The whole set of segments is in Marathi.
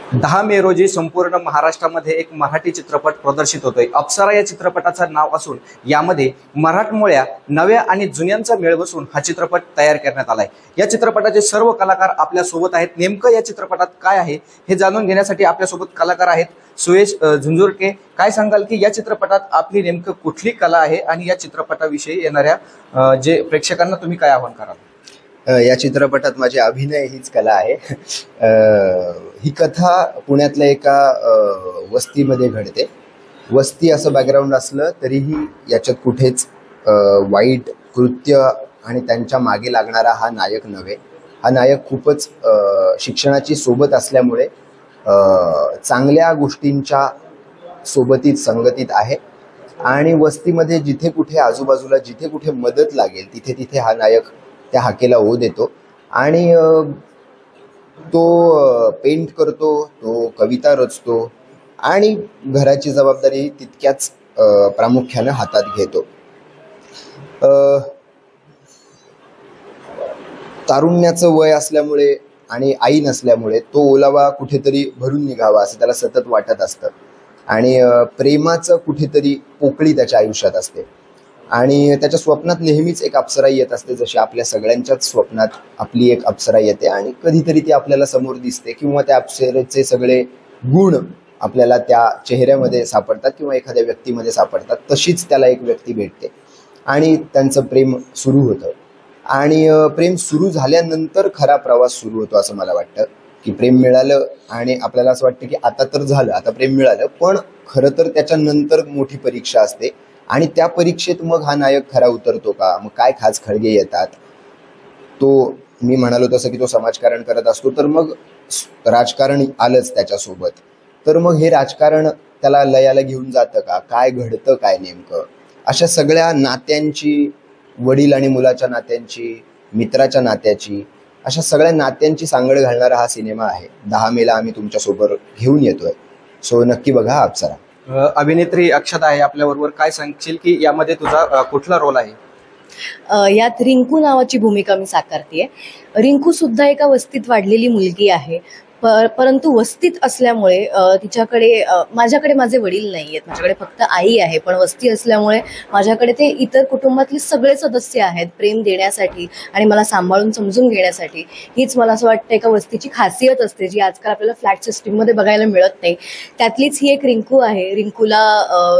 10 मे रोजी संपूर्ण महाराष्ट्रामध्ये एक मराठी चित्रपट प्रदर्शित होतोय। अप्सरा या चित्रपटाचं नाव असून यामध्ये मराठमोळ्या नव्या आणि जुन्यांचा मेळ बसून हा चित्रपट तयार करण्यात आलाय। या चित्रपटाचे सर्व कलाकार आपल्या सोबत आहेत। नेमकं या चित्रपटात काय आहे हे जाणून घेण्यासाठी आपल्या सोबत कलाकार आहेत। सुयश झुंझुरके, काय सांगाल की या चित्रपटात आपली नेमकं कुठली कला आहे आणि या चित्रपटाविषयी येणाऱ्या जे प्रेक्षकांना तुम्ही काय आवाहन कराल? या चित्रपटात माझी अभिनय हीच कला आहे। ही कथा पुण्यातल्या एका वस्तीमध्ये घडते। वस्ती असं बॅकग्राऊंड असलं तरीही याच्यात कुठेच वाईट कृत्य आणि त्यांच्या मागे लागणारा हा नायक नव्हे। हा नायक खूपच शिक्षणाची सोबत असल्यामुळे चांगल्या गोष्टींच्या सोबतीत संगतीत आहे आणि वस्तीमध्ये जिथे कुठे आजूबाजूला जिथे कुठे मदत लागेल तिथे तिथे हा नायक त्या हाकेला ओ देतो आणि तो पेंट करतो, तो कविता रचतो आणि घराची जबाबदारी तितक्याच प्रामुख्याने हातात घेतो। तारुण्याचं वय असल्यामुळे आणि आई नसल्यामुळे तो ओलावा कुठेतरी भरून निघावा असं त्याला सतत वाटत असतं आणि प्रेमाचं कुठेतरी पोकळी त्याच्या आयुष्यात असते आणि त्याच्या स्वप्नात नेहमीच एक अप्सरा येत असते। जशी आपल्या सगळ्यांच्याच स्वप्नात आपली एक अप्सरा येते आणि कधीतरी ती आपल्याला समोर दिसते किंवा त्या अप्सरेचे सगळे गुण आपल्याला त्या चेहऱ्यामध्ये सापडतात किंवा एखाद्या व्यक्तीमध्ये सापडतात। तशीच त्याला एक व्यक्ती भेटते आणि त्यांचं प्रेम सुरू होतं आणि प्रेम सुरू झाल्यानंतर खरा प्रवास सुरू होतो असं मला वाटतं की प्रेम मिळालं आणि आपल्याला असं वाटतं की आता तर झालं, आता प्रेम मिळालं, पण खरं तर त्याच्यानंतर मोठी परीक्षा असते आणि त्या परीक्षेत मग हा नायक खरा उतरतो का, मग काय खास खळगे येतात। तो मी म्हणालो तसं की तो समाजकारण करत असतो तर मग राजकारण आलंच त्याच्यासोबत, तर मग हे राजकारण त्याला लयाला घेऊन जातं का, काय घडतं काय नेमकं, अशा सगळ्या नात्यांची, वडील आणि मुलाच्या नात्यांची, मित्राच्या नात्याची, अशा सगळ्या नात्यांची सांगड घालणारा हा सिनेमा आहे। 10 मेला आम्ही तुमच्यासोबत घेऊन येतोय, सो नक्की बघा अप्सरा। अभिनेत्री अक्षता आहे आपल्याबरोबर, काय सांगशील की यामध्ये तुझा कुठला रोल आहे? यात रिंकू नावाची भूमिका मी साकारतेय। रिंकू सुद्धा एका वस्तीत वाढलेली मुलगी आहे, परंतु वस्तीत असल्यामुळे तिच्याकडे माझ्याकडे माझे वडील नाही आहेत, माझ्याकडे फक्त आई आहे, पण वस्ती असल्यामुळे माझ्याकडे ते इतर कुटुंबातले सगळे सदस्य आहेत प्रेम देण्यासाठी आणि मला सांभाळून समजून घेण्यासाठी। हीच मला असं वाटतं एका वस्तीची खासियत असते जी आजकाल आपल्याला फ्लॅट सिस्टीममध्ये बघायला मिळत नाही। त्यातलीच ही एक रिंकू आहे। रिंकूला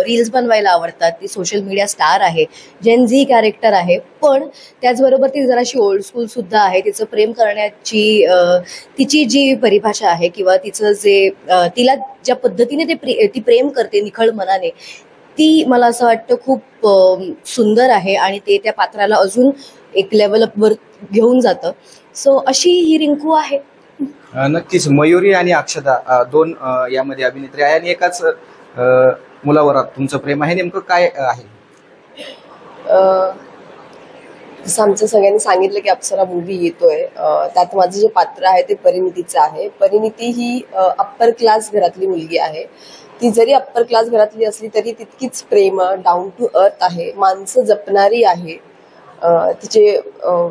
रील्स बनवायला आवडतात, ती सोशल मीडिया स्टार आहे, जेन झी कॅरेक्टर आहे, पण त्याचबरोबर ती जराशी ओल्ड स्कूल सुद्धा आहे। तिचं प्रेम करण्याची तिची जी परिभाषा आहे किंवा तिचं जे तिला ज्या पद्धतीने ती प्रेम करते निखळ मनाने, ती मला असं वाटतं खूप सुंदर आहे आणि ते त्या पात्राला अजून एक लेवल अपवर घेऊन जातं। सो अशी ही रिंकू आहे। नक्कीच मयुरी आणि अक्षता दोन यामध्ये अभिनेत्री आहे आणि एकाच मुलावर तुमचं प्रेम आहे, नेमकं काय आहे? जसं आमचं सगळ्यांनी सांगितलं की अप्सरा मूवी येतोय, त्यात माझं जे पात्र आहे ते परिणितीचं आहे। परिणिती ही अप्पर क्लास घरातली मुलगी आहे। ती जरी अप्पर क्लास घरातली असली तरी तितकीच प्रेम, डाऊन टू अर्थ आहे, माणसं जपणारी आहे। तिचे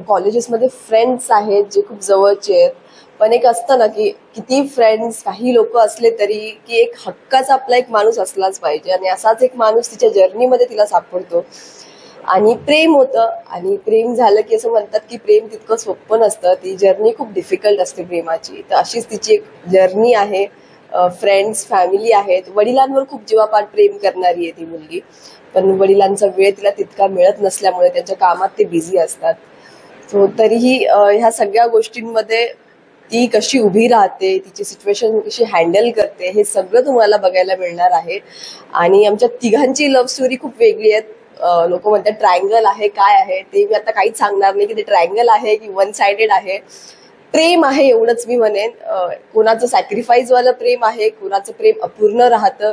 कॉलेजेसमध्ये फ्रेंड्स आहेत जे खूप जवळचे आहेत, पण एक असतं ना की किती फ्रेंड्स काही लोक असले तरी की एक हक्काचा आपला एक माणूस असलाच पाहिजे आणि असाच एक माणूस तिच्या जर्नीमध्ये तिला सापडतो आणि प्रेम होतं आणि प्रेम झालं की असं म्हणतात की प्रेम तितकं सोपं नसतं, ती जर्नी खूप डिफिकल्ट असते प्रेमाची। तर अशीच तिची एक जर्नी आहे। फ्रेंड्स, फॅमिली आहेत, वडिलांवर खूप जीवापाड प्रेम करणारी आहे ती मुलगी, पण वडिलांचा वेळ तिला तितका मिळत नसल्यामुळे त्यांच्या कामात ते बिझी असतात। सो तरीही ह्या सगळ्या गोष्टींमध्ये ती कशी उभी राहते, तिची सिच्युएशन कशी हँडल करते, हे सगळं तुम्हाला बघायला मिळणार आहे। आणि आमच्या तिघांची लव्ह स्टोरी खूप वेगळी आहे। लोक म्हणतात ट्रायंगल आहे, काय आहे ते मी आता काहीच सांगणार नाही की ते ट्रायंगल आहे की वन साइडेड आहे। प्रेम आहे एवढंच मी म्हणेन। कोणाचं सॅक्रिफाईस वालं प्रेम आहे, कोणाचं प्रेम अपूर्ण राहतं,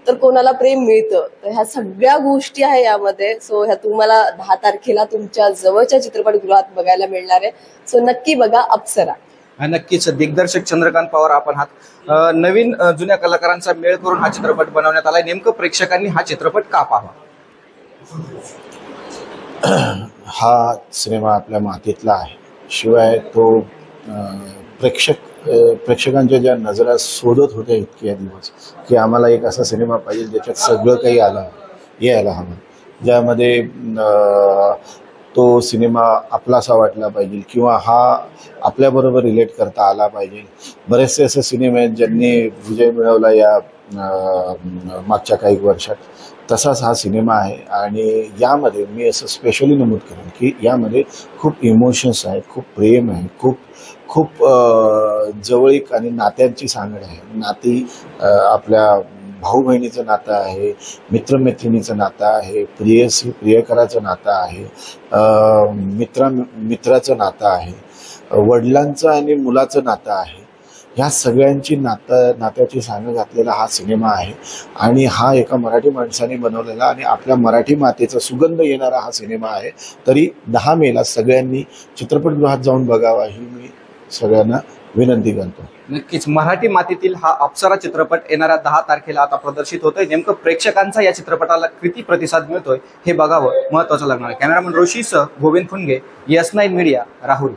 तर कोणाला प्रेम मिळतं, तर ह्या सगळ्या गोष्टी आहे यामध्ये। सो ह्या तुम्हाला 10 तारखेला तुमच्या जवळच्या चित्रपटगृहात बघायला मिळणार आहे। सो नक्की बघा अप्सरा। नक्कीच दिग्दर्शक चंद्रकांत पवार आपण आहात। नवीन जुन्या कलाकारांचा मेळ करून हा चित्रपट बनवण्यात आलाय, नेमकं प्रेक्षकांनी हा चित्रपट का पाहावा? हा सिनेमा आपल्या मातीतला आहे, शिवाय तो प्रेक्षक प्रेक्षकांच्या ज्या नजरा शोधत होत्या इतक्या दिवस की आम्हाला एक असा सिनेमा पाहिजे ज्याच्यात सगळं काही यायला हवं, ज्यामध्ये तो सिनेमा आपलासा वाटला पाहिजे किंवा हा आपल्याबरोबर रिलेट करता आला पाहिजे. बरेचसे असे सिनेमे आहेत ज्यांनी विजय मिळवला या मागच्या काही वर्षात. तसाच हा सिनेमा आहे आणि यामध्ये मी असं स्पेशली नमूद करेन की यामध्ये खूप इमोशन्स आहेत, खूप प्रेम आहे, खूप जवळीक आणि नात्यांची सांगड आहे. नाती आपल्या भाऊ बहिणीचं नातं आहे, मित्रमैत्रिणीचं नातं आहे, प्रियसी प्रियकराचं नातं आहे, मित्राचं नातं आहे, वडिलांचं आणि मुलाचं नातं आहे. ह्या सगळ्यांची नात्याची सांग घातलेला हा सिनेमा आहे आणि हा एका मराठी माणसाने बनवलेला आणि आपल्या मराठी मातेचा सुगंध येणारा हा सिनेमा आहे. तरी 10 मेला सगळ्यांनी चित्रपटगृहात जाऊन बघावा ही मी सगळ्यांना विनंती करतो. नक्कीच मराठी मातीतील हा अप्सरा चित्रपट येणाऱ्या 10 तारखेला आता प्रदर्शित होतोय. नेमकं प्रेक्षकांचा या चित्रपटाला किती प्रतिसाद मिळतोय हे बघावं महत्त्वाचं लागणार आहे. कॅमेरामन रोशीसह गोविंद फुनगे, YES9 मीडिया, राहुरी.